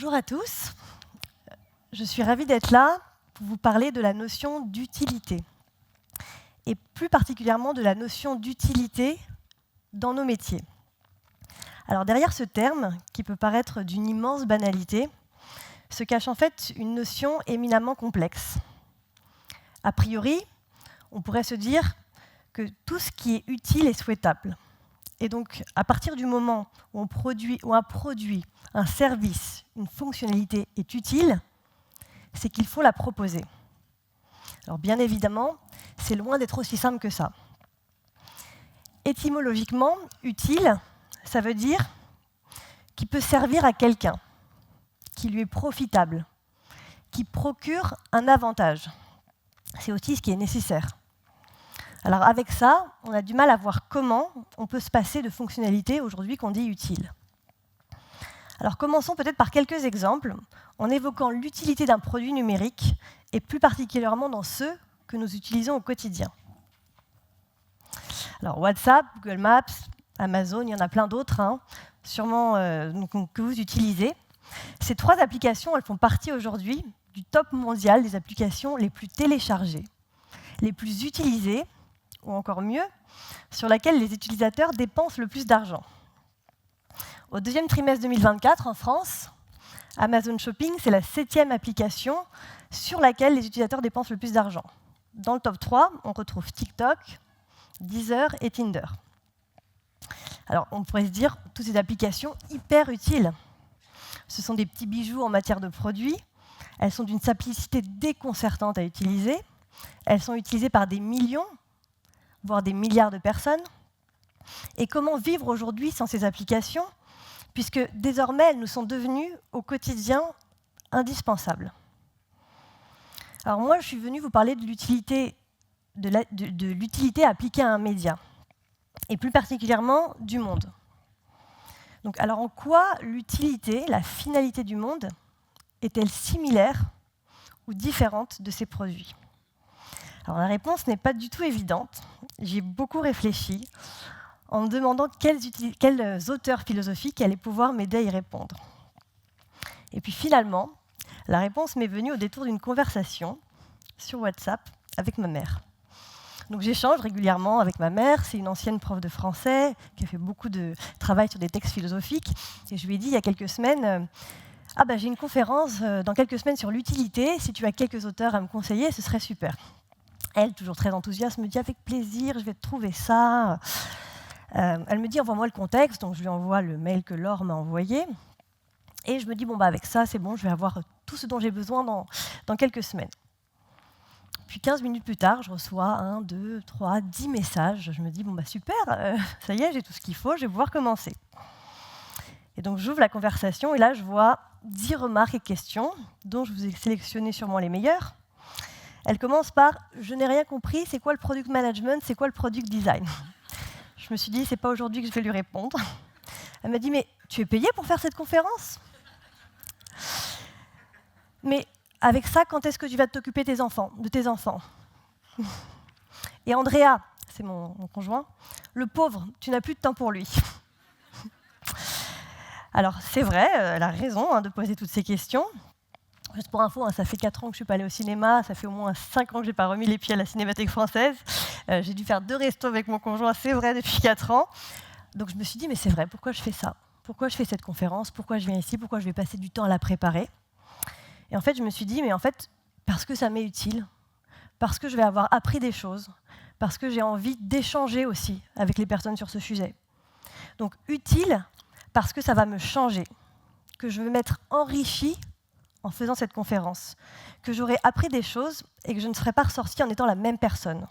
Bonjour à tous. Je suis ravie d'être là pour vous parler de la notion d'utilité, et plus particulièrement de la notion d'utilité dans nos métiers. Alors derrière ce terme, qui peut paraître d'une immense banalité, se cache en fait une notion éminemment complexe. A priori, on pourrait se dire que tout ce qui est utile est souhaitable. Et donc, à partir du moment où un produit, un service, une fonctionnalité est utile, c'est qu'il faut la proposer. Alors bien évidemment, c'est loin d'être aussi simple que ça. Étymologiquement, utile, ça veut dire qui peut servir à quelqu'un, qui lui est profitable, qui procure un avantage. C'est aussi ce qui est nécessaire. Alors avec ça, on a du mal à voir comment on peut se passer de fonctionnalités aujourd'hui qu'on dit utiles. Alors commençons peut-être par quelques exemples, en évoquant l'utilité d'un produit numérique, et plus particulièrement dans ceux que nous utilisons au quotidien. Alors WhatsApp, Google Maps, Amazon, il y en a plein d'autres, sûrement que vous utilisez. Ces trois applications, elles font partie aujourd'hui du top mondial des applications les plus téléchargées, les plus utilisées, ou encore mieux, sur laquelle les utilisateurs dépensent le plus d'argent. Au deuxième trimestre 2024, en France, Amazon Shopping, c'est la 7e application sur laquelle les utilisateurs dépensent le plus d'argent. Dans le top 3, on retrouve TikTok, Deezer et Tinder. Alors, on pourrait se dire, toutes ces applications hyper utiles. Ce sont des petits bijoux en matière de produits. Elles sont d'une simplicité déconcertante à utiliser. Elles sont utilisées par des millions, voire des milliards de personnes. Et comment vivre aujourd'hui sans ces applications, puisque désormais, elles nous sont devenues au quotidien indispensables. Alors moi, je suis venue vous parler de l'utilité appliquée à un média, et plus particulièrement du monde. Donc, alors en quoi l'utilité, la finalité du monde, est-elle similaire ou différente de ces produits ? Alors la réponse n'est pas du tout évidente. J'ai beaucoup réfléchi en me demandant quels auteurs philosophiques allaient pouvoir m'aider à y répondre. Et puis finalement, la réponse m'est venue au détour d'une conversation sur WhatsApp avec ma mère. Donc j'échange régulièrement avec ma mère, c'est une ancienne prof de français qui a fait beaucoup de travail sur des textes philosophiques. Et je lui ai dit il y a quelques semaines, j'ai une conférence dans quelques semaines sur l'utilité, si tu as quelques auteurs à me conseiller, ce serait super. Elle, toujours très enthousiaste, me dit avec plaisir, je vais te trouver ça. Elle me dit envoie-moi le contexte, donc je lui envoie le mail que Laure m'a envoyé. Et je me dis avec ça, c'est bon, je vais avoir tout ce dont j'ai besoin dans quelques semaines. Puis 15 minutes plus tard, je reçois 1, 2, 3, 10 messages. Je me dis super, ça y est, j'ai tout ce qu'il faut, je vais pouvoir commencer. Et donc j'ouvre la conversation et là je vois 10 remarques et questions, dont je vous ai sélectionné sûrement les meilleures. Elle commence par « Je n'ai rien compris, c'est quoi le product management, c'est quoi le product design ?» Je me suis dit, c'est pas aujourd'hui que je vais lui répondre. Elle m'a dit « Mais tu es payé pour faire cette conférence ?»« Mais avec ça, quand est-ce que tu vas t'occuper de tes enfants ?» Et Andrea, c'est mon conjoint, « Le pauvre, tu n'as plus de temps pour lui. » Alors c'est vrai, elle a raison de poser toutes ces questions. Juste pour info, ça fait 4 ans que je ne suis pas allée au cinéma, ça fait au moins 5 ans que je n'ai pas remis les pieds à la Cinémathèque française. J'ai dû faire 2 restos avec mon conjoint, c'est vrai, depuis 4 ans. Donc je me suis dit, mais c'est vrai, pourquoi je fais ça ? Pourquoi je fais cette conférence ? Pourquoi je viens ici ? Pourquoi je vais passer du temps à la préparer ? Et en fait, je me suis dit, mais en fait, parce que ça m'est utile, parce que je vais avoir appris des choses, parce que j'ai envie d'échanger aussi avec les personnes sur ce sujet. Donc utile, parce que ça va me changer, que je vais m'être enrichie en faisant cette conférence, que j'aurais appris des choses et que je ne serais pas ressortie en étant la même personne.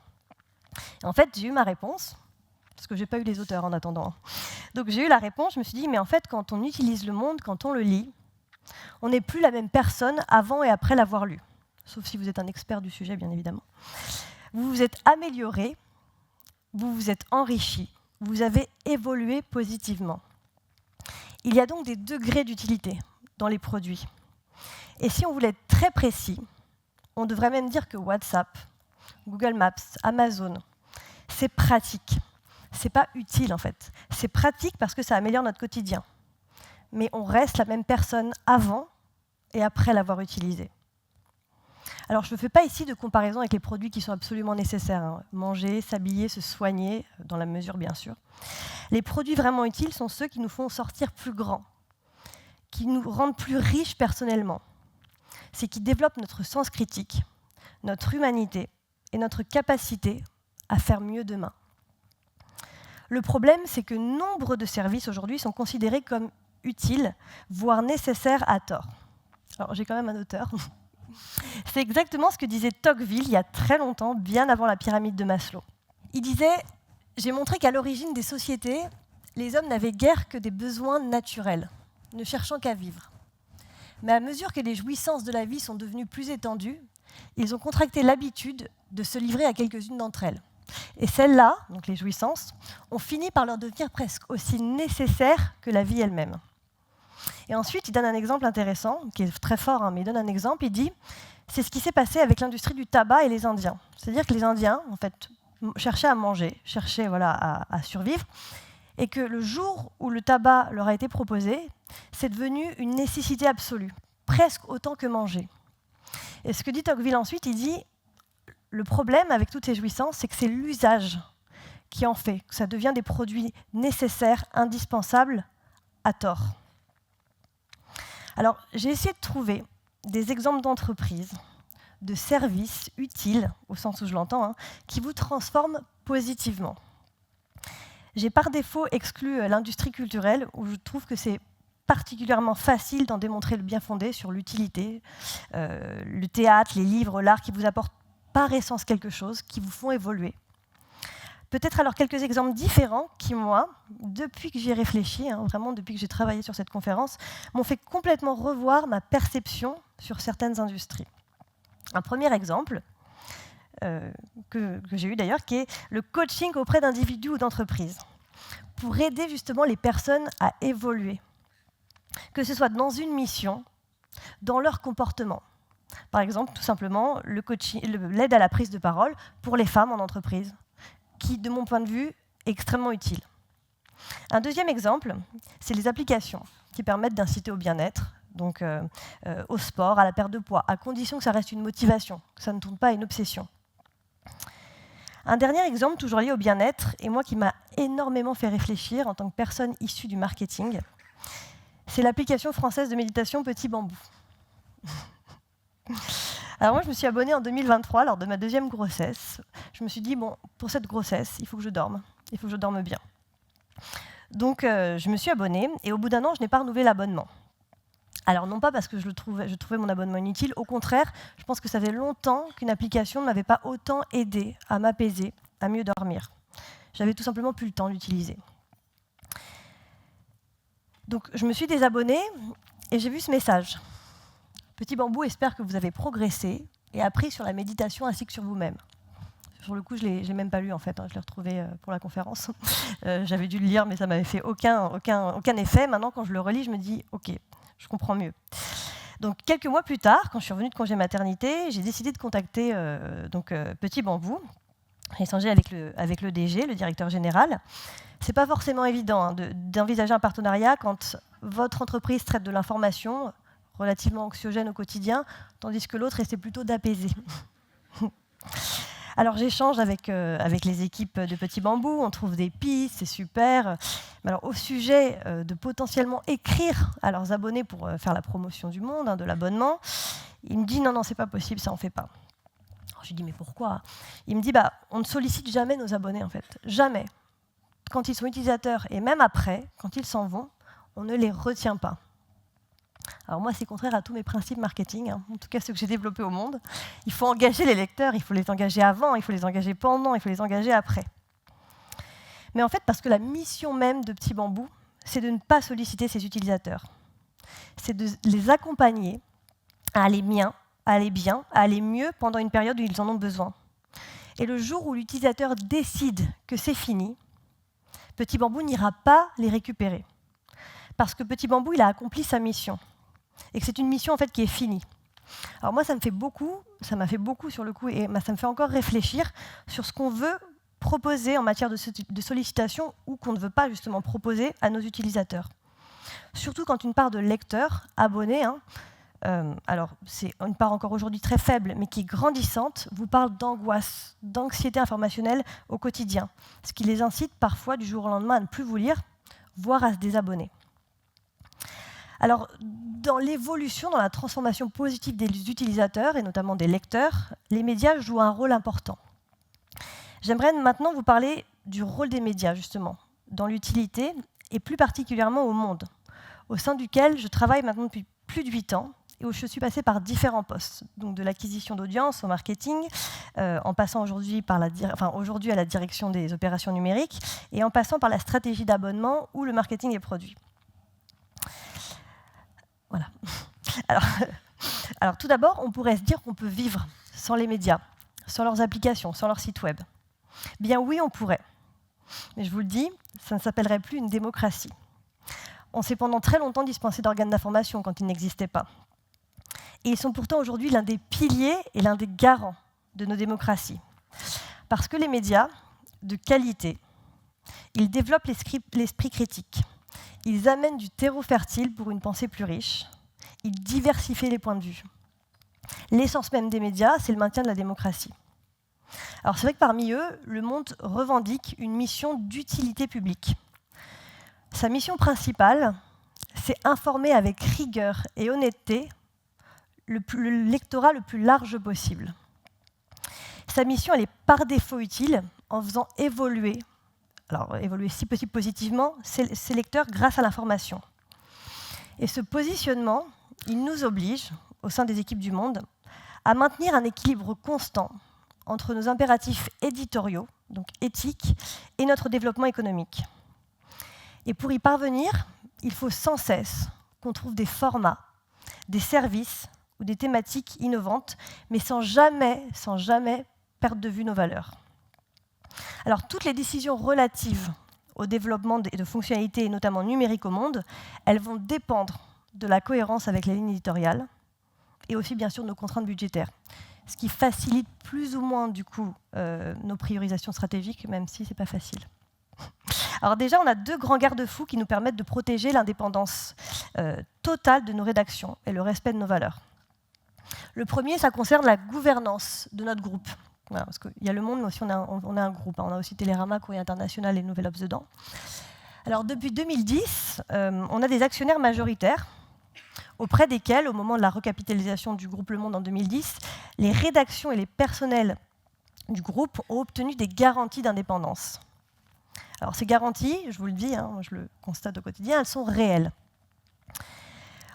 Et en fait, j'ai eu ma réponse, parce que je n'ai pas eu les auteurs en attendant. Donc j'ai eu la réponse, je me suis dit, mais en fait, quand on utilise le monde, quand on le lit, on n'est plus la même personne avant et après l'avoir lu. Sauf si vous êtes un expert du sujet, bien évidemment. Vous vous êtes amélioré, vous vous êtes enrichi, vous avez évolué positivement. Il y a donc des degrés d'utilité dans les produits. Et si on voulait être très précis, on devrait même dire que WhatsApp, Google Maps, Amazon, c'est pratique. C'est pas utile en fait. C'est pratique parce que ça améliore notre quotidien. Mais on reste la même personne avant et après l'avoir utilisé. Alors, je ne fais pas ici de comparaison avec les produits qui sont absolument nécessaires, hein. Manger, s'habiller, se soigner, dans la mesure bien sûr. Les produits vraiment utiles sont ceux qui nous font sortir plus grands, qui nous rendent plus riches personnellement. C'est qui développent notre sens critique, notre humanité et notre capacité à faire mieux demain. Le problème, c'est que nombre de services aujourd'hui sont considérés comme utiles, voire nécessaires à tort. Alors, j'ai quand même un auteur. C'est exactement ce que disait Tocqueville il y a très longtemps, bien avant la pyramide de Maslow. Il disait « J'ai montré qu'à l'origine des sociétés, les hommes n'avaient guère que des besoins naturels, ne cherchant qu'à vivre. Mais à mesure que les jouissances de la vie sont devenues plus étendues, ils ont contracté l'habitude de se livrer à quelques-unes d'entre elles. Et celles-là, donc les jouissances, ont fini par leur devenir presque aussi nécessaires que la vie elle-même. » Et ensuite, il donne un exemple intéressant, qui est très fort, hein, mais il donne un exemple, il dit « C'est ce qui s'est passé avec l'industrie du tabac et les Indiens. » C'est-à-dire que les Indiens, en fait, cherchaient à manger, cherchaient à survivre, et que le jour où le tabac leur a été proposé, c'est devenu une nécessité absolue, presque autant que manger. Et ce que dit Tocqueville ensuite, il dit « Le problème avec toutes ces jouissances, c'est que c'est l'usage qui en fait, que ça devient des produits nécessaires, indispensables, à tort. » Alors, j'ai essayé de trouver des exemples d'entreprises, de services utiles, au sens où je l'entends, hein, qui vous transforment positivement. J'ai par défaut exclu l'industrie culturelle, où je trouve que c'est particulièrement facile d'en démontrer le bien fondé sur l'utilité, le théâtre, les livres, l'art, qui vous apportent par essence quelque chose, qui vous font évoluer. Peut-être alors quelques exemples différents qui, moi, depuis que j'y ai réfléchi, hein, vraiment depuis que j'ai travaillé sur cette conférence, m'ont fait complètement revoir ma perception sur certaines industries. Un premier exemple, que j'ai eu d'ailleurs, qui est le coaching auprès d'individus ou d'entreprises, pour aider justement les personnes à évoluer, que ce soit dans une mission, dans leur comportement. Par exemple, tout simplement, l'aide à la prise de parole pour les femmes en entreprise, qui, de mon point de vue, est extrêmement utile. Un deuxième exemple, c'est les applications qui permettent d'inciter au bien-être, donc au sport, à la perte de poids, à condition que ça reste une motivation, que ça ne tourne pas à une obsession. Un dernier exemple, toujours lié au bien-être, et moi qui m'a énormément fait réfléchir en tant que personne issue du marketing, c'est l'application française de méditation Petit Bambou. Alors moi, je me suis abonnée en 2023, lors de ma deuxième grossesse. Je me suis dit, bon, pour cette grossesse, il faut que je dorme. Il faut que je dorme bien. Donc, je me suis abonnée, et au bout d'un an, je n'ai pas renouvelé l'abonnement. Alors, non pas parce que je trouvais mon abonnement inutile, au contraire, je pense que ça fait longtemps qu'une application ne m'avait pas autant aidée à m'apaiser, à mieux dormir. J'avais tout simplement plus le temps d'utiliser. Donc, je me suis désabonnée, et j'ai vu ce message. Petit Bambou espère que vous avez progressé et appris sur la méditation ainsi que sur vous-même. Sur le coup, je ne l'ai même pas lu, en fait, hein, je l'ai retrouvé pour la conférence. J'avais dû le lire, mais ça ne m'avait fait aucun effet. Maintenant, quand je le relis, je me dis « Ok, je comprends mieux ». Donc, quelques mois plus tard, quand je suis revenue de congé maternité, j'ai décidé de contacter Petit Bambou. J'ai échangé avec le DG, le directeur général. Ce n'est pas forcément évident hein, d'envisager un partenariat quand votre entreprise traite de l'information relativement anxiogène au quotidien, tandis que l'autre essaie plutôt d'apaiser. Alors j'échange avec les équipes de Petit Bambou, on trouve des pistes, c'est super. Mais alors, au sujet de potentiellement écrire à leurs abonnés pour faire la promotion du monde, hein, de l'abonnement, il me dit non, c'est pas possible, ça on fait pas. Alors, je lui dis mais pourquoi? Il me dit on ne sollicite jamais nos abonnés en fait, jamais. Quand ils sont utilisateurs et même après, quand ils s'en vont, on ne les retient pas. Alors moi, c'est contraire à tous mes principes marketing, hein, en tout cas ceux que j'ai développés au monde. Il faut engager les lecteurs, il faut les engager avant, il faut les engager pendant, il faut les engager après. Mais en fait, parce que la mission même de Petit Bambou, c'est de ne pas solliciter ses utilisateurs. C'est de les accompagner à aller bien, à aller mieux pendant une période où ils en ont besoin. Et le jour où l'utilisateur décide que c'est fini, Petit Bambou n'ira pas les récupérer. Parce que Petit Bambou, il a accompli sa mission. Et que c'est une mission en fait qui est finie. Alors moi, ça m'a fait beaucoup sur le coup, et ça me fait encore réfléchir sur ce qu'on veut proposer en matière de sollicitation ou qu'on ne veut pas justement proposer à nos utilisateurs. Surtout quand une part de lecteurs, abonnés, alors c'est une part encore aujourd'hui très faible, mais qui est grandissante, vous parle d'angoisse, d'anxiété informationnelle au quotidien, ce qui les incite parfois du jour au lendemain à ne plus vous lire, voire à se désabonner. Alors, dans l'évolution, dans la transformation positive des utilisateurs, et notamment des lecteurs, les médias jouent un rôle important. J'aimerais maintenant vous parler du rôle des médias, justement, dans l'utilité, et plus particulièrement au monde, au sein duquel je travaille maintenant depuis plus de 8 ans, et où je suis passée par différents postes, donc de l'acquisition d'audience au marketing, en passant aujourd'hui à la direction des opérations numériques, et en passant par la stratégie d'abonnement ou le marketing des produits. Voilà. Alors tout d'abord, on pourrait se dire qu'on peut vivre sans les médias, sans leurs applications, sans leur site web. Bien oui, on pourrait. Mais je vous le dis, ça ne s'appellerait plus une démocratie. On s'est pendant très longtemps dispensé d'organes d'information quand ils n'existaient pas. Et ils sont pourtant aujourd'hui l'un des piliers et l'un des garants de nos démocraties. Parce que les médias, de qualité, ils développent l'esprit critique. Ils amènent du terreau fertile pour une pensée plus riche. Ils diversifient les points de vue. L'essence même des médias, c'est le maintien de la démocratie. Alors c'est vrai que parmi eux, le Monde revendique une mission d'utilité publique. Sa mission principale, c'est informer avec rigueur et honnêteté le lectorat le plus large possible. Sa mission, elle est par défaut utile en faisant évoluer si possible positivement, ses lecteurs grâce à l'information. Et ce positionnement, il nous oblige, au sein des équipes du Monde, à maintenir un équilibre constant entre nos impératifs éditoriaux, donc éthiques, et notre développement économique. Et pour y parvenir, il faut sans cesse qu'on trouve des formats, des services ou des thématiques innovantes, mais sans jamais perdre de vue nos valeurs. Alors, toutes les décisions relatives au développement de fonctionnalités, et notamment numériques au monde, elles vont dépendre de la cohérence avec la ligne éditoriale et aussi, bien sûr, de nos contraintes budgétaires, ce qui facilite plus ou moins, du coup, nos priorisations stratégiques, même si ce n'est pas facile. Alors déjà, on a 2 grands garde-fous qui nous permettent de protéger l'indépendance totale de nos rédactions et le respect de nos valeurs. Le premier, ça concerne la gouvernance de notre groupe. Voilà, parce qu'il y a Le Monde, mais aussi on a un groupe. On a aussi Télérama, Courrier International et Nouvelle Obs dedans. Alors depuis 2010, on a des actionnaires majoritaires auprès desquels, au moment de la recapitalisation du groupe Le Monde en 2010, les rédactions et les personnels du groupe ont obtenu des garanties d'indépendance. Alors ces garanties, je vous le dis, moi je le constate au quotidien, elles sont réelles.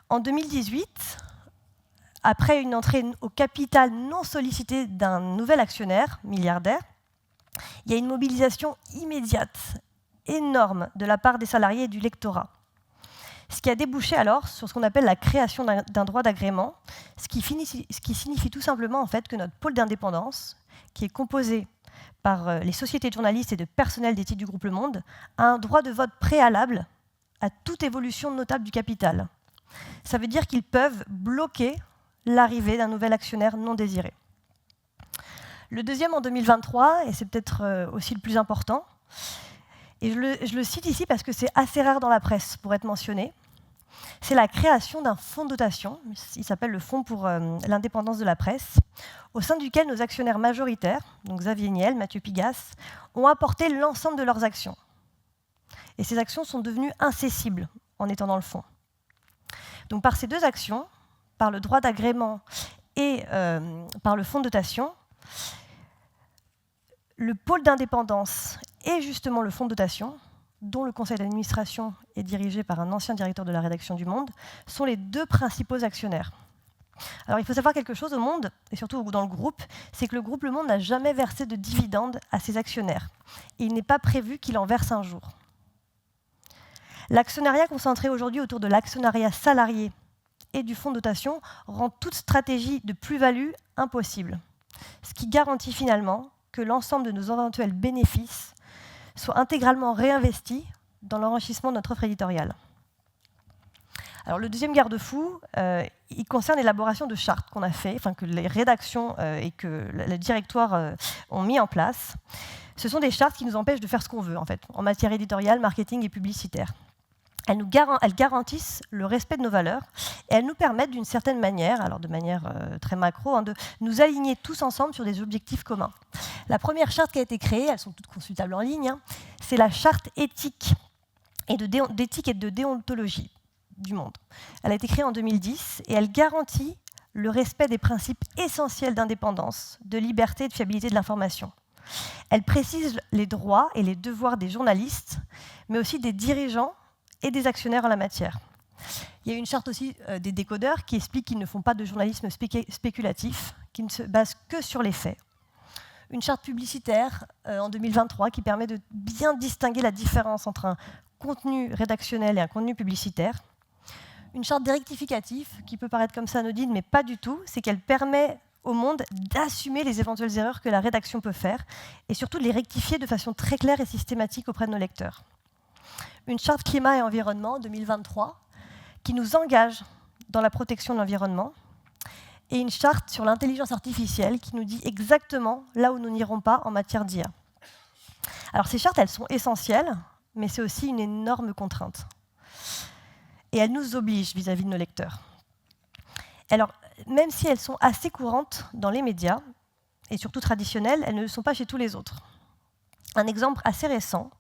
En 2018, après une entrée au capital non sollicitée d'un nouvel actionnaire, milliardaire, il y a une mobilisation immédiate, énorme, de la part des salariés et du lectorat. Ce qui a débouché alors sur ce qu'on appelle la création d'un droit d'agrément, ce qui signifie tout simplement en fait, que notre pôle d'indépendance, qui est composé par les sociétés de journalistes et de personnel des titres du groupe Le Monde, a un droit de vote préalable à toute évolution notable du capital. Ça veut dire qu'ils peuvent bloquer l'arrivée d'un nouvel actionnaire non désiré. Le deuxième en 2023, et c'est peut-être aussi le plus important, et je le cite ici parce que c'est assez rare dans la presse pour être mentionné, c'est la création d'un fonds de dotation, il s'appelle le Fonds pour l'indépendance de la presse, au sein duquel nos actionnaires majoritaires, donc Xavier Niel, Mathieu Pigasse, ont apporté l'ensemble de leurs actions. Et ces actions sont devenues incessibles en étant dans le fonds. Donc par ces 2 actions, par le droit d'agrément et par le fonds de dotation, le pôle d'indépendance et justement le fonds de dotation, dont le conseil d'administration est dirigé par un ancien directeur de la rédaction du Monde, sont les 2 principaux actionnaires. Alors il faut savoir quelque chose au Monde, et surtout dans le groupe, c'est que le groupe Le Monde n'a jamais versé de dividendes à ses actionnaires. Et il n'est pas prévu qu'il en verse un jour. L'actionnariat concentré aujourd'hui autour de l'actionnariat salarié et du fonds de dotation rend toute stratégie de plus-value impossible, ce qui garantit finalement que l'ensemble de nos éventuels bénéfices soit intégralement réinvestis dans l'enrichissement de notre offre éditoriale. Alors, le deuxième garde-fou, il concerne l'élaboration de chartes qu'on a fait, que les rédactions et que le directoire ont mis en place. Ce sont des chartes qui nous empêchent de faire ce qu'on veut, en fait, en matière éditoriale, marketing et publicitaire. Elles garantissent le respect de nos valeurs et elles nous permettent d'une certaine manière, alors de manière très macro, de nous aligner tous ensemble sur des objectifs communs. La première charte qui a été créée, elles sont toutes consultables en ligne, c'est la charte d'éthique et de déontologie du monde. Elle a été créée en 2010 et elle garantit le respect des principes essentiels d'indépendance, de liberté et de fiabilité de l'information. Elle précise les droits et les devoirs des journalistes, mais aussi des dirigeants et des actionnaires en la matière. Il y a une charte aussi des décodeurs qui explique qu'ils ne font pas de journalisme spéculatif, qui ne se base que sur les faits. Une charte publicitaire en 2023 qui permet de bien distinguer la différence entre un contenu rédactionnel et un contenu publicitaire. Une charte des rectificatifs qui peut paraître comme ça anodine, mais pas du tout, c'est qu'elle permet au monde d'assumer les éventuelles erreurs que la rédaction peut faire et surtout de les rectifier de façon très claire et systématique auprès de nos lecteurs. Une charte climat et environnement 2023 qui nous engage dans la protection de l'environnement et une charte sur l'intelligence artificielle qui nous dit exactement là où nous n'irons pas en matière d'IA. Alors ces chartes, elles sont essentielles, mais c'est aussi une énorme contrainte. Et elles nous obligent vis-à-vis de nos lecteurs. Alors, même si elles sont assez courantes dans les médias, et surtout traditionnelles, elles ne le sont pas chez tous les autres. Un exemple assez récent,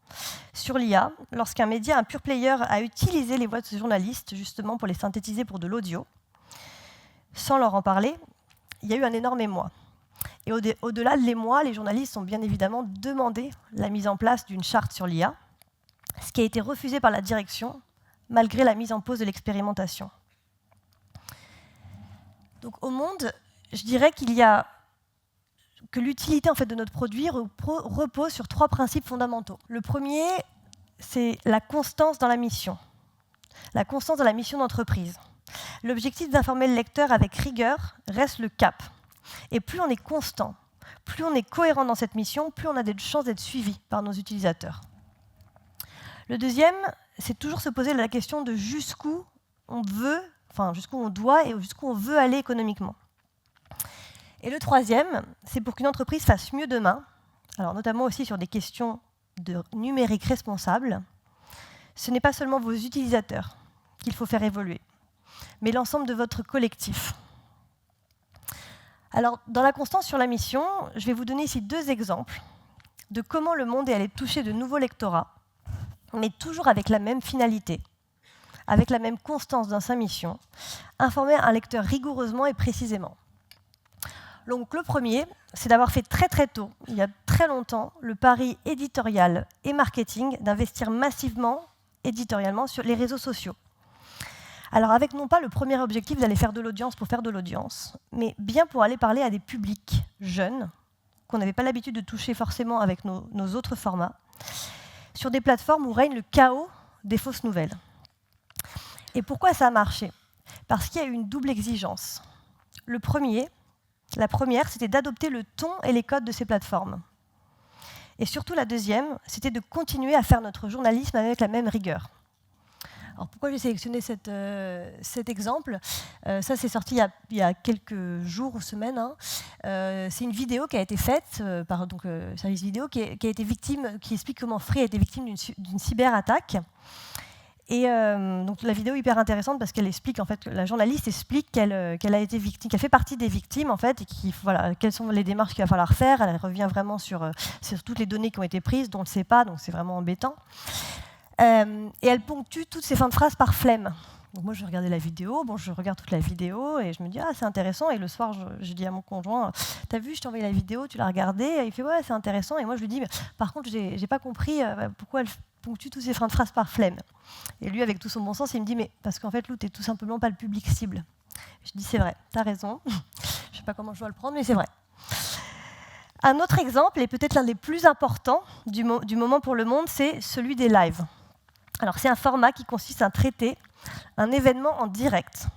sur l'IA, lorsqu'un média, un pure player, a utilisé les voix de ces journalistes justement pour les synthétiser pour de l'audio, sans leur en parler, il y a eu un énorme émoi. Et au-delà de l'émoi, les journalistes ont bien évidemment demandé la mise en place d'une charte sur l'IA, ce qui a été refusé par la direction, malgré la mise en pause de l'expérimentation. Donc au monde, je dirais que l'utilité en fait, de notre produit repose sur 3 principes fondamentaux. Le premier, c'est la constance dans la mission. La constance dans la mission d'entreprise. L'objectif d'informer le lecteur avec rigueur reste le cap. Et plus on est constant, plus on est cohérent dans cette mission, plus on a des chances d'être suivi par nos utilisateurs. Le deuxième, c'est toujours se poser la question de jusqu'où on doit et jusqu'où on veut aller économiquement. Et le troisième, c'est pour qu'une entreprise fasse mieux demain, alors notamment aussi sur des questions de numérique responsable, ce n'est pas seulement vos utilisateurs qu'il faut faire évoluer, mais l'ensemble de votre collectif. Alors, dans la constance sur la mission, je vais vous donner ici 2 exemples de comment le monde est allé toucher de nouveaux lectorats, mais toujours avec la même finalité, avec la même constance dans sa mission, informer un lecteur rigoureusement et précisément. Donc le premier, c'est d'avoir fait très très tôt, il y a très longtemps, le pari éditorial et marketing d'investir massivement éditorialement sur les réseaux sociaux. Alors avec non pas le premier objectif d'aller faire de l'audience pour faire de l'audience, mais bien pour aller parler à des publics jeunes, qu'on n'avait pas l'habitude de toucher forcément avec nos autres formats, sur des plateformes où règne le chaos des fausses nouvelles. Et pourquoi ça a marché? Parce qu'il y a eu une double exigence. La première, c'était d'adopter le ton et les codes de ces plateformes. Et surtout la deuxième, c'était de continuer à faire notre journalisme avec la même rigueur. Alors pourquoi j'ai sélectionné cet exemple? Ça, c'est sorti il y a quelques jours ou semaines. C'est une vidéo qui a été faite par Service Vidéo qui a été victime, qui explique comment Free a été victime d'une cyberattaque. Et donc la vidéo est hyper intéressante parce qu'elle explique, en fait, la journaliste explique qu'elle a été victime, qu'elle fait partie des victimes, en fait, et quelles sont les démarches qu'il va falloir faire. Elle revient vraiment sur toutes les données qui ont été prises, dont on ne sait pas, donc c'est vraiment embêtant. Et elle ponctue toutes ces fins de phrases par flemme. Donc moi, je regardais la vidéo, je regarde toute la vidéo et je me dis « Ah, c'est intéressant ». Et le soir, je dis à mon conjoint « T'as vu, je t'ai envoyé la vidéo, tu l'as regardée ?» Et il fait « Ouais, c'est intéressant ». Et moi, je lui dis « Par contre, j'ai pas compris pourquoi elle ponctue toutes ces fins de phrases par flemme ». Et lui, avec tout son bon sens, il me dit « Mais parce qu'en fait, Lou, t'es tout simplement pas le public cible ». Je dis « C'est vrai, t'as raison. Je sais pas comment je dois le prendre, mais c'est vrai ». Un autre exemple, et peut-être l'un des plus importants du moment pour le monde, c'est celui des lives. Alors, c'est un format qui consiste à traiter un événement en direct,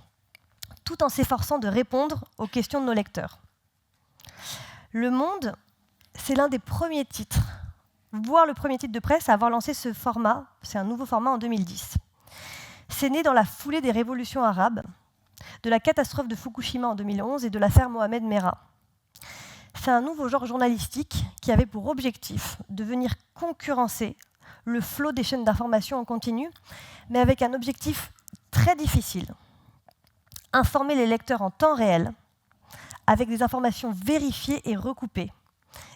tout en s'efforçant de répondre aux questions de nos lecteurs. Le Monde, c'est l'un des premiers titres, voire le premier titre de presse à avoir lancé ce format, c'est un nouveau format en 2010. C'est né dans la foulée des révolutions arabes, de la catastrophe de Fukushima en 2011 et de l'affaire Mohamed Merah. C'est un nouveau genre journalistique qui avait pour objectif de venir concurrencer le flot des chaînes d'information en continu, mais avec un objectif très difficile. Informer les lecteurs en temps réel, avec des informations vérifiées et recoupées,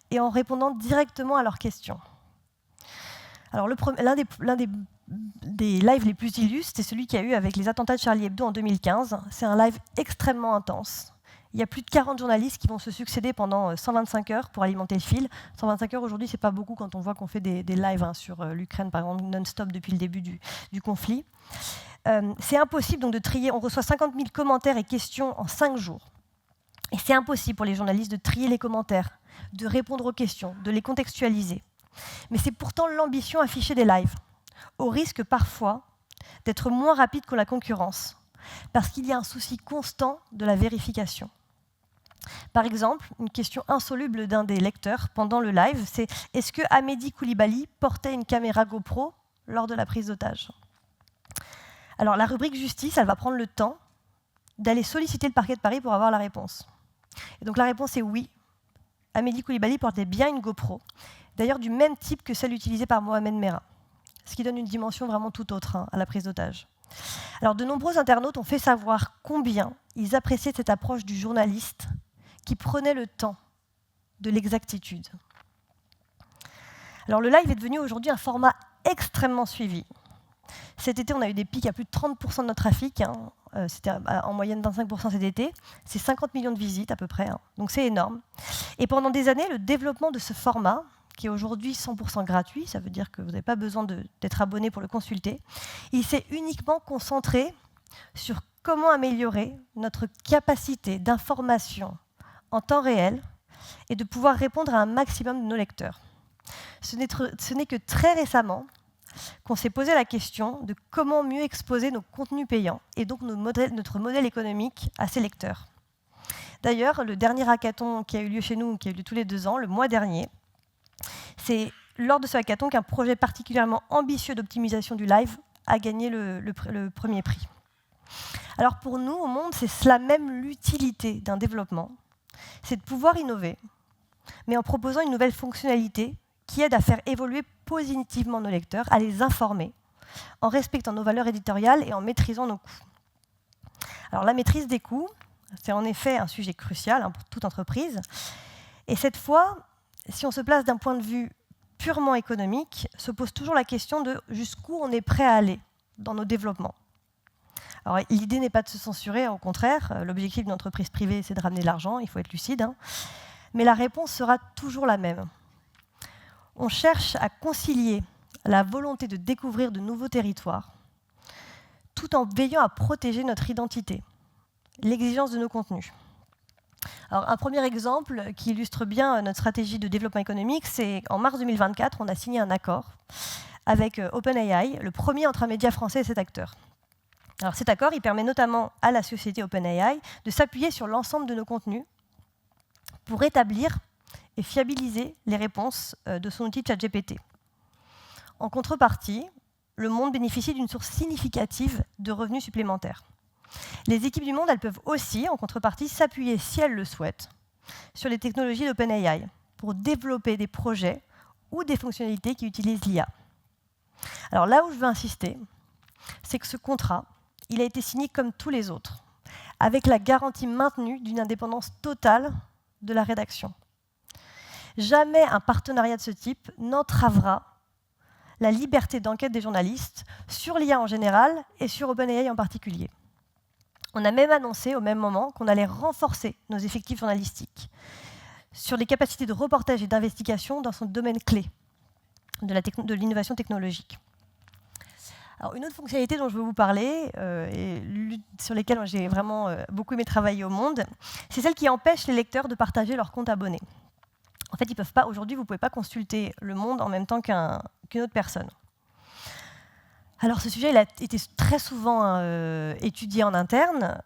et en répondant directement à leurs questions. Alors, l'un des lives les plus illustres, c'est celui qu'il y a eu avec les attentats de Charlie Hebdo en 2015. C'est un live extrêmement intense. Il y a plus de 40 journalistes qui vont se succéder pendant 125 heures pour alimenter le fil. 125 heures aujourd'hui, c'est pas beaucoup quand on voit qu'on fait des lives sur l'Ukraine, par exemple, non-stop depuis le début du conflit. C'est impossible donc de trier. On reçoit 50 000 commentaires et questions en 5 jours. Et c'est impossible pour les journalistes de trier les commentaires, de répondre aux questions, de les contextualiser. Mais c'est pourtant l'ambition affichée des lives, au risque parfois d'être moins rapide que la concurrence, parce qu'il y a un souci constant de la vérification. Par exemple, une question insoluble d'un des lecteurs pendant le live, c'est « Est-ce que Amédi Koulibaly portait une caméra GoPro lors de la prise d'otage ?» Alors la rubrique justice, elle va prendre le temps d'aller solliciter le parquet de Paris pour avoir la réponse. Et donc la réponse est oui, Amédi Koulibaly portait bien une GoPro, d'ailleurs du même type que celle utilisée par Mohamed Merah, ce qui donne une dimension vraiment tout autre à la prise d'otage. Alors de nombreux internautes ont fait savoir combien ils appréciaient cette approche du journaliste qui prenait le temps de l'exactitude. Alors le live est devenu aujourd'hui un format extrêmement suivi. Cet été, on a eu des pics à plus de 30% de notre trafic. C'était en moyenne 25% cet été. C'est 50 millions de visites à peu près. Donc c'est énorme. Et pendant des années, le développement de ce format, qui est aujourd'hui 100% gratuit, ça veut dire que vous n'avez pas besoin d'être abonné pour le consulter, il s'est uniquement concentré sur comment améliorer notre capacité d'information en temps réel et de pouvoir répondre à un maximum de nos lecteurs. Ce n'est que très récemment qu'on s'est posé la question de comment mieux exposer nos contenus payants et donc notre modèle économique à ces lecteurs. D'ailleurs, le dernier hackathon qui a eu lieu chez nous, qui a eu lieu tous les 2 ans, le mois dernier, c'est lors de ce hackathon qu'un projet particulièrement ambitieux d'optimisation du live a gagné le premier prix. Alors pour nous, au Monde, c'est cela même l'utilité d'un développement, c'est de pouvoir innover, mais en proposant une nouvelle fonctionnalité qui aide à faire évoluer positivement nos lecteurs, à les informer, en respectant nos valeurs éditoriales et en maîtrisant nos coûts. Alors la maîtrise des coûts, c'est en effet un sujet crucial pour toute entreprise. Et cette fois, si on se place d'un point de vue purement économique, se pose toujours la question de jusqu'où on est prêt à aller dans nos développements. Alors l'idée n'est pas de se censurer, au contraire, l'objectif d'une entreprise privée, c'est de ramener de l'argent, il faut être lucide, mais la réponse sera toujours la même. On cherche à concilier la volonté de découvrir de nouveaux territoires, tout en veillant à protéger notre identité, l'exigence de nos contenus. Alors, un premier exemple qui illustre bien notre stratégie de développement économique, c'est qu'en mars 2024, on a signé un accord avec OpenAI, le premier entre un média français et cet acteur. Alors, cet accord, il permet notamment à la société OpenAI de s'appuyer sur l'ensemble de nos contenus pour établir et fiabiliser les réponses de son outil ChatGPT. En contrepartie, le Monde bénéficie d'une source significative de revenus supplémentaires. Les équipes du Monde, elles peuvent aussi, en contrepartie, s'appuyer, si elles le souhaitent, sur les technologies d'OpenAI pour développer des projets ou des fonctionnalités qui utilisent l'IA. Alors là où je veux insister, c'est que ce contrat, il a été signé comme tous les autres, avec la garantie maintenue d'une indépendance totale de la rédaction. Jamais un partenariat de ce type n'entravera la liberté d'enquête des journalistes sur l'IA en général et sur OpenAI en particulier. On a même annoncé au même moment qu'on allait renforcer nos effectifs journalistiques sur les capacités de reportage et d'investigation dans son domaine clé de l'innovation technologique. Alors, une autre fonctionnalité dont je veux vous parler, et sur lesquelles j'ai vraiment beaucoup aimé travailler au Monde, c'est celle qui empêche les lecteurs de partager leur compte abonné. En fait, aujourd'hui, vous ne pouvez pas consulter Le Monde en même temps qu'une autre personne. Alors, ce sujet il a été très souvent étudié en interne,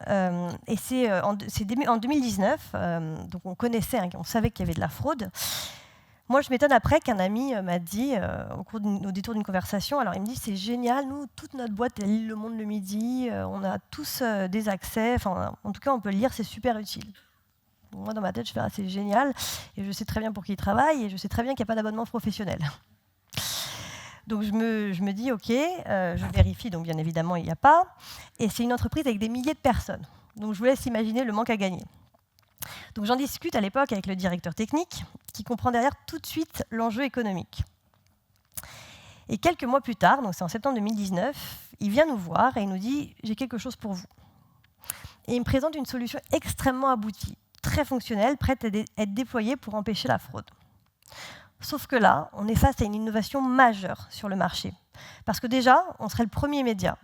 et c'est en 2019, donc on connaissait, on savait qu'il y avait de la fraude. Moi, je m'étonne après qu'un ami m'a dit, au détour d'une conversation, alors il me dit, c'est génial, nous, toute notre boîte, elle lit Le Monde le midi, on a tous des accès, en tout cas, on peut le lire, c'est super utile. Moi, dans ma tête, je fais c'est génial, et je sais très bien pour qui il travaille, et je sais très bien qu'il n'y a pas d'abonnement professionnel. Donc je me dis, OK, je vérifie, donc bien évidemment, il n'y a pas. Et c'est une entreprise avec des milliers de personnes. Donc je vous laisse imaginer le manque à gagner. Donc j'en discute à l'époque avec le directeur technique, qui comprend derrière tout de suite l'enjeu économique. Et quelques mois plus tard, donc c'est en septembre 2019, il vient nous voir et il nous dit « J'ai quelque chose pour vous ». Et il me présente une solution extrêmement aboutie, très fonctionnelle, prête à être déployée pour empêcher la fraude. Sauf que là, on est face à une innovation majeure sur le marché. Parce que déjà, on serait le premier média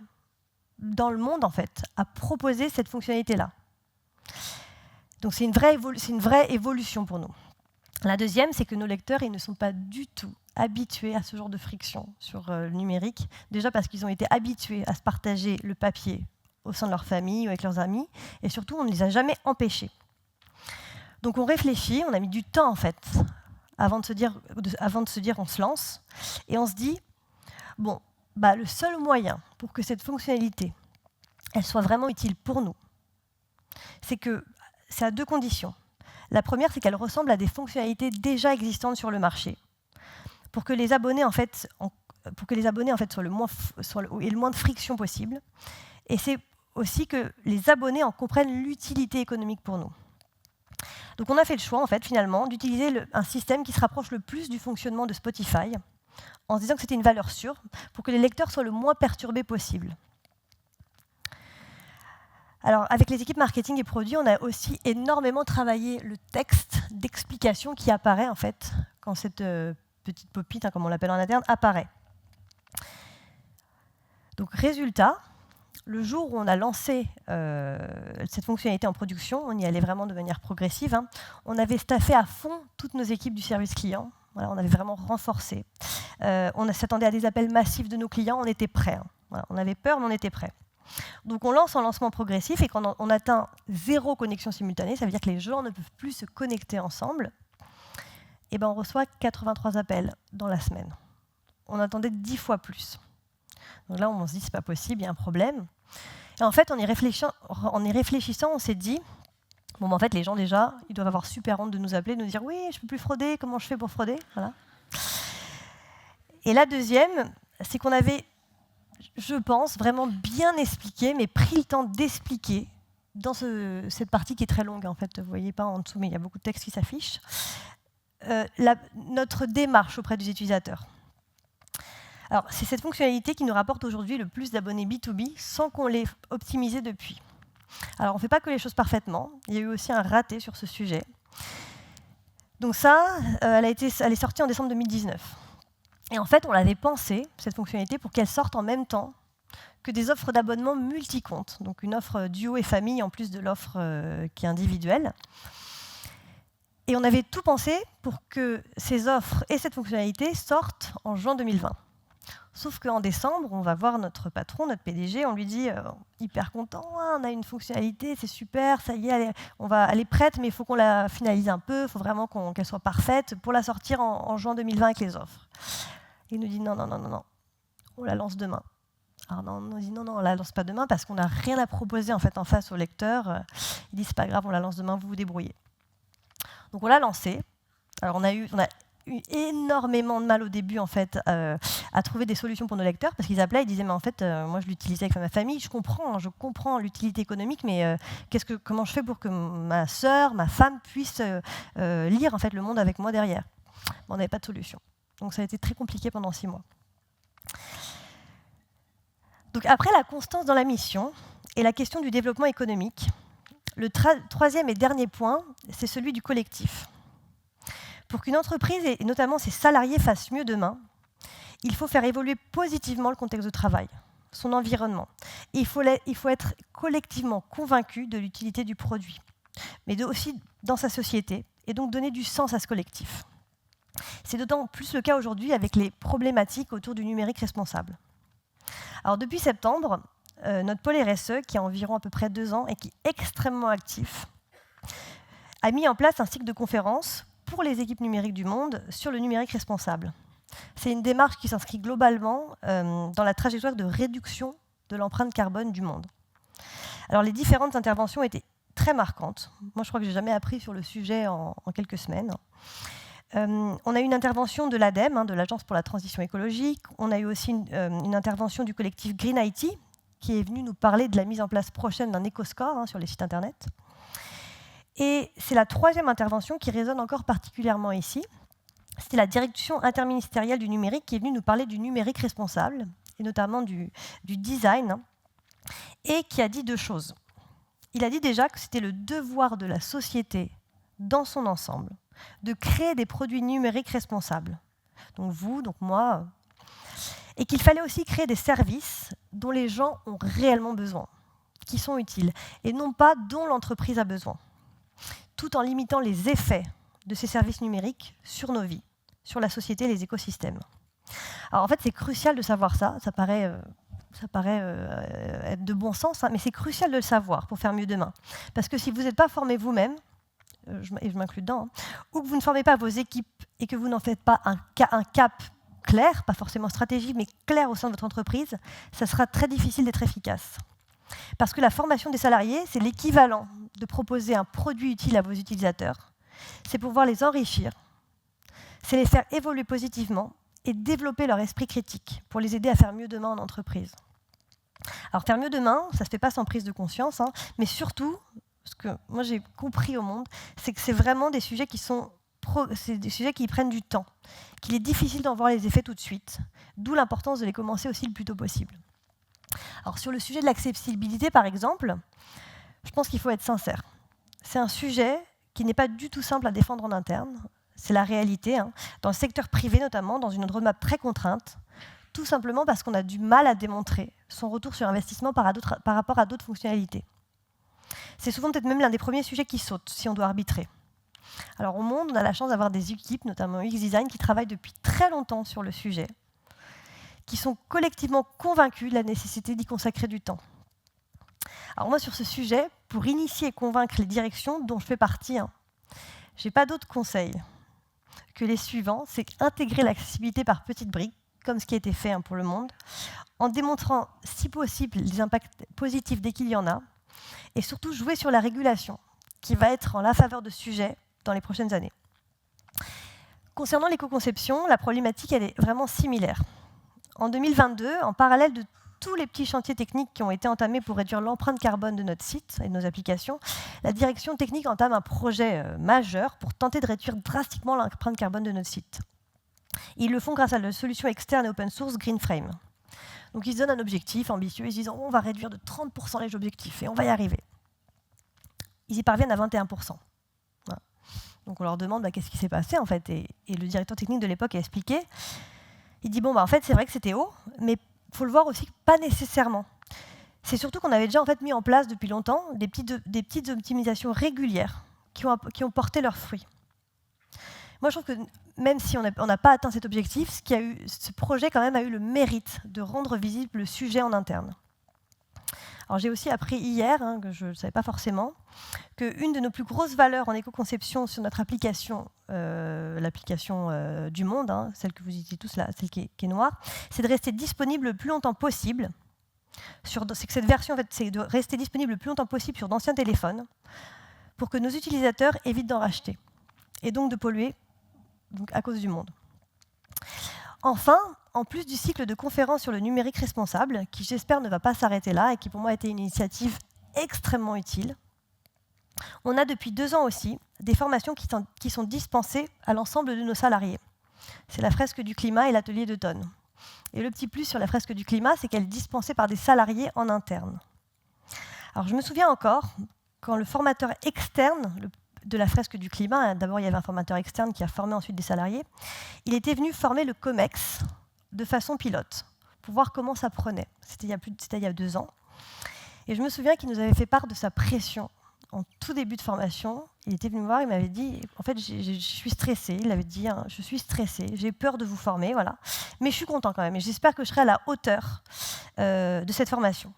dans le monde, en fait, à proposer cette fonctionnalité-là. Donc c'est une vraie évolution pour nous. La deuxième, c'est que nos lecteurs, ils ne sont pas du tout habitués à ce genre de friction sur le numérique. Déjà parce qu'ils ont été habitués à se partager le papier au sein de leur famille ou avec leurs amis. Et surtout, on ne les a jamais empêchés. Donc on réfléchit, on a mis du temps, en fait, avant de se dire on se lance. Et on se dit, bon, le seul moyen pour que cette fonctionnalité elle soit vraiment utile pour nous, c'est à deux conditions. La première, c'est qu'elle ressemble à des fonctionnalités déjà existantes sur le marché, pour que les abonnés en fait soient aient le moins de friction possible. Et c'est aussi que les abonnés en comprennent l'utilité économique pour nous. Donc on a fait le choix, en fait, finalement, d'utiliser un système qui se rapproche le plus du fonctionnement de Spotify, en se disant que c'était une valeur sûre, pour que les lecteurs soient le moins perturbés possible. Alors, avec les équipes marketing et produits, on a aussi énormément travaillé le texte d'explication qui apparaît, en fait, quand cette petite pop-it, comme on l'appelle en interne, apparaît. Donc, résultat, le jour où on a lancé cette fonctionnalité en production, on y allait vraiment de manière progressive, on avait staffé à fond toutes nos équipes du service client. Voilà, on avait vraiment renforcé. On s'attendait à des appels massifs de nos clients, on était prêts. Voilà, on avait peur, mais on était prêts. Donc on lance en lancement progressif et quand on atteint 0 connexion simultanée, ça veut dire que les gens ne peuvent plus se connecter ensemble, et on reçoit 83 appels dans la semaine. On attendait 10 fois plus. Donc là, on se dit, c'est pas possible, il y a un problème. Et en fait, en y réfléchissant, on s'est dit, en fait, les gens déjà, ils doivent avoir super honte de nous appeler, de nous dire, oui, je peux plus frauder, comment je fais pour frauder, voilà. Et la deuxième, c'est qu'on avait, je pense, vraiment bien expliqué, mais pris le temps d'expliquer dans cette partie qui est très longue, en fait, vous ne voyez pas en dessous, mais il y a beaucoup de texte qui s'affiche, notre démarche auprès des utilisateurs. Alors, c'est cette fonctionnalité qui nous rapporte aujourd'hui le plus d'abonnés B2B sans qu'on l'ait optimisé depuis. Alors, on ne fait pas que les choses parfaitement, il y a eu aussi un raté sur ce sujet. Donc ça, elle est sortie en décembre 2019. Et en fait, on l'avait pensée, cette fonctionnalité, pour qu'elle sorte en même temps que des offres d'abonnement multi-comptes, donc une offre duo et famille en plus de l'offre qui est individuelle. Et on avait tout pensé pour que ces offres et cette fonctionnalité sortent en juin 2020. Sauf qu'en décembre, on va voir notre patron, notre PDG, on lui dit hyper content, on a une fonctionnalité, c'est super, ça y est, elle est prête, mais il faut qu'on la finalise un peu, il faut vraiment qu'elle soit parfaite pour la sortir en juin 2020 avec les offres. Et il nous dit non, on la lance demain. Alors on nous dit non, on la lance pas demain parce qu'on n'a rien à proposer en face au lecteur. Il dit c'est pas grave, on la lance demain, vous vous débrouillez. Donc on l'a lancée. Alors on a eu énormément de mal au début en fait à trouver des solutions pour nos lecteurs parce qu'ils appelaient, ils disaient mais en fait moi je l'utilisais avec ma famille, je comprends l'utilité économique, mais comment je fais pour que ma sœur, ma femme puisse lire en fait le monde avec moi derrière. On n'avait pas de solution. Donc ça a été très compliqué pendant 6 mois. Donc après la constance dans la mission et la question du développement économique, le troisième et dernier point, c'est celui du collectif. Pour qu'une entreprise et notamment ses salariés fassent mieux demain, il faut faire évoluer positivement le contexte de travail, son environnement. Et il faut être collectivement convaincu de l'utilité du produit, mais aussi dans sa société, et donc donner du sens à ce collectif. C'est d'autant plus le cas aujourd'hui avec les problématiques autour du numérique responsable. Alors depuis septembre, notre pôle RSE, qui a environ à peu près 2 ans et qui est extrêmement actif, a mis en place un cycle de conférences pour les équipes numériques du monde sur le numérique responsable. C'est une démarche qui s'inscrit globalement dans la trajectoire de réduction de l'empreinte carbone du monde. Alors les différentes interventions étaient très marquantes. Moi, je crois que je n'ai jamais appris sur le sujet en quelques semaines. On a eu une intervention de l'ADEME, de l'Agence pour la transition écologique. On a eu aussi une intervention du collectif Green IT, qui est venu nous parler de la mise en place prochaine d'un éco-score sur les sites Internet. Et c'est la troisième intervention qui résonne encore particulièrement ici. C'était la direction interministérielle du numérique qui est venue nous parler du numérique responsable, et notamment du design, et qui a dit deux choses. Il a dit déjà que c'était le devoir de la société dans son ensemble de créer des produits numériques responsables. Donc vous, donc moi. Et qu'il fallait aussi créer des services dont les gens ont réellement besoin, qui sont utiles, et non pas dont l'entreprise a besoin, tout en limitant les effets de ces services numériques sur nos vies, sur la société et les écosystèmes. Alors en fait, c'est crucial de savoir ça. Ça paraît être de bon sens, mais c'est crucial de le savoir pour faire mieux demain. Parce que si vous n'êtes pas formé vous-même, et je m'inclus dedans, ou que vous ne formez pas vos équipes et que vous n'en faites pas un cap clair, pas forcément stratégique, mais clair au sein de votre entreprise, ça sera très difficile d'être efficace. Parce que la formation des salariés, c'est l'équivalent de proposer un produit utile à vos utilisateurs. C'est pouvoir les enrichir, c'est les faire évoluer positivement et développer leur esprit critique pour les aider à faire mieux demain en entreprise. Alors faire mieux demain, ça ne se fait pas sans prise de conscience, mais surtout, ce que moi j'ai compris au monde, c'est que c'est vraiment des sujets qui prennent du temps, qu'il est difficile d'en voir les effets tout de suite, d'où l'importance de les commencer aussi le plus tôt possible. Alors sur le sujet de l'accessibilité, par exemple, je pense qu'il faut être sincère. C'est un sujet qui n'est pas du tout simple à défendre en interne, c'est la réalité, dans le secteur privé notamment, dans une roadmap très contrainte, tout simplement parce qu'on a du mal à démontrer son retour sur investissement par rapport à d'autres fonctionnalités. C'est souvent peut-être même l'un des premiers sujets qui saute, si on doit arbitrer. Alors au monde, on a la chance d'avoir des équipes, notamment UX Design, qui travaillent depuis très longtemps sur le sujet, qui sont collectivement convaincus de la nécessité d'y consacrer du temps. Alors moi, sur ce sujet, pour initier et convaincre les directions dont je fais partie, je n'ai pas d'autres conseils que les suivants, c'est intégrer l'accessibilité par petites briques, comme ce qui a été fait pour le monde, en démontrant, si possible, les impacts positifs dès qu'il y en a, et surtout jouer sur la régulation, qui va être en la faveur de ce sujet dans les prochaines années. Concernant l'éco-conception, la problématique elle est vraiment similaire. En 2022, en parallèle de tous les petits chantiers techniques qui ont été entamés pour réduire l'empreinte carbone de notre site et de nos applications, la direction technique entame un projet majeur pour tenter de réduire drastiquement l'empreinte carbone de notre site. Ils le font grâce à la solution externe et open source GreenFrame. Donc ils se donnent un objectif ambitieux, ils se disent on va réduire de 30% les objectifs et on va y arriver. Ils y parviennent à 21%. Voilà. Donc on leur demande qu'est-ce qui s'est passé en fait, et le directeur technique de l'époque a expliqué. Il dit en fait c'est vrai que c'était haut, mais il faut le voir aussi que pas nécessairement. C'est surtout qu'on avait déjà en fait mis en place depuis longtemps des petites optimisations régulières qui ont porté leurs fruits. Moi je trouve que même si on n'a pas atteint cet objectif, ce projet quand même a eu le mérite de rendre visible le sujet en interne. Alors j'ai aussi appris hier, que je ne savais pas forcément, qu'une de nos plus grosses valeurs en éco-conception sur notre application, l'application du monde, celle que vous utilisez tous là, celle qui est noire, c'est de rester disponible le plus longtemps possible. C'est que cette version, en fait, c'est de rester disponible le plus longtemps possible sur d'anciens téléphones pour que nos utilisateurs évitent d'en racheter et donc de polluer à cause du monde. Enfin, en plus du cycle de conférences sur le numérique responsable, qui j'espère ne va pas s'arrêter là et qui pour moi a été une initiative extrêmement utile, on a depuis 2 ans aussi des formations qui sont dispensées à l'ensemble de nos salariés. C'est la fresque du climat et l'atelier d'automne. Et le petit plus sur la fresque du climat, c'est qu'elle est dispensée par des salariés en interne. Alors je me souviens encore, quand le formateur externe de la fresque du climat, d'abord il y avait un formateur externe qui a formé ensuite des salariés, il était venu former le COMEX de façon pilote, pour voir comment ça prenait. C'était il y a 2 ans. Et je me souviens qu'il nous avait fait part de sa pression en tout début de formation. Il était venu me voir, il m'avait dit, en fait, je suis stressé. Il avait dit, je suis stressé, j'ai peur de vous former, voilà. Mais je suis content quand même, et j'espère que je serai à la hauteur de cette formation.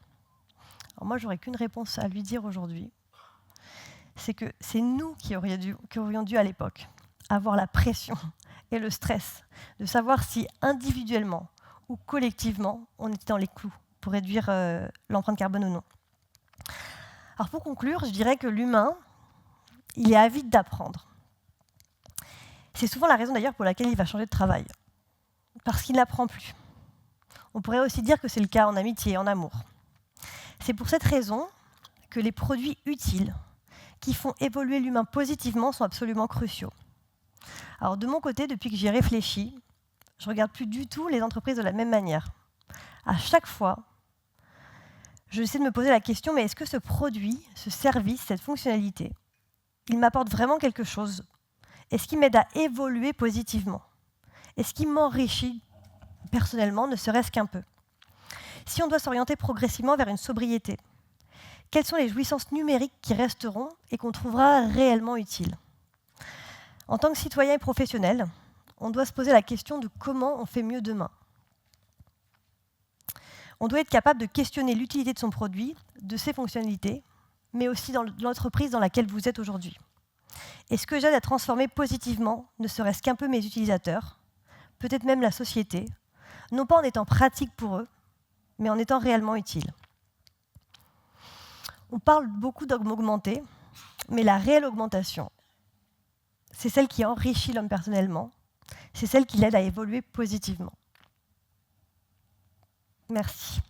Alors moi, j'aurais qu'une réponse à lui dire aujourd'hui. C'est que c'est nous qui aurions dû à l'époque avoir la pression et le stress de savoir si individuellement ou collectivement on était dans les clous pour réduire l'empreinte carbone ou non. Alors pour conclure, je dirais que l'humain, il est avide d'apprendre. C'est souvent la raison d'ailleurs pour laquelle il va changer de travail, parce qu'il n'apprend plus. On pourrait aussi dire que c'est le cas en amitié et en amour. C'est pour cette raison que les produits utiles qui font évoluer l'humain positivement sont absolument cruciaux. Alors de mon côté, depuis que j'y ai réfléchi, je ne regarde plus du tout les entreprises de la même manière. À chaque fois, je essaie de me poser la question, mais est-ce que ce produit, ce service, cette fonctionnalité, il m'apporte vraiment quelque chose? Est-ce qu'il m'aide à évoluer positivement? Est-ce qu'il m'enrichit personnellement, ne serait-ce qu'un peu? Si on doit s'orienter progressivement vers une sobriété, quelles sont les jouissances numériques qui resteront et qu'on trouvera réellement utiles? En tant que citoyen et professionnel, on doit se poser la question de comment on fait mieux demain. On doit être capable de questionner l'utilité de son produit, de ses fonctionnalités, mais aussi dans l'entreprise dans laquelle vous êtes aujourd'hui. Est-ce que j'aide à transformer positivement, ne serait-ce qu'un peu mes utilisateurs, peut-être même la société, non pas en étant pratique pour eux, mais en étant réellement utile? On parle beaucoup d'augmenter, mais la réelle augmentation, c'est celle qui enrichit l'homme personnellement, c'est celle qui l'aide à évoluer positivement. Merci.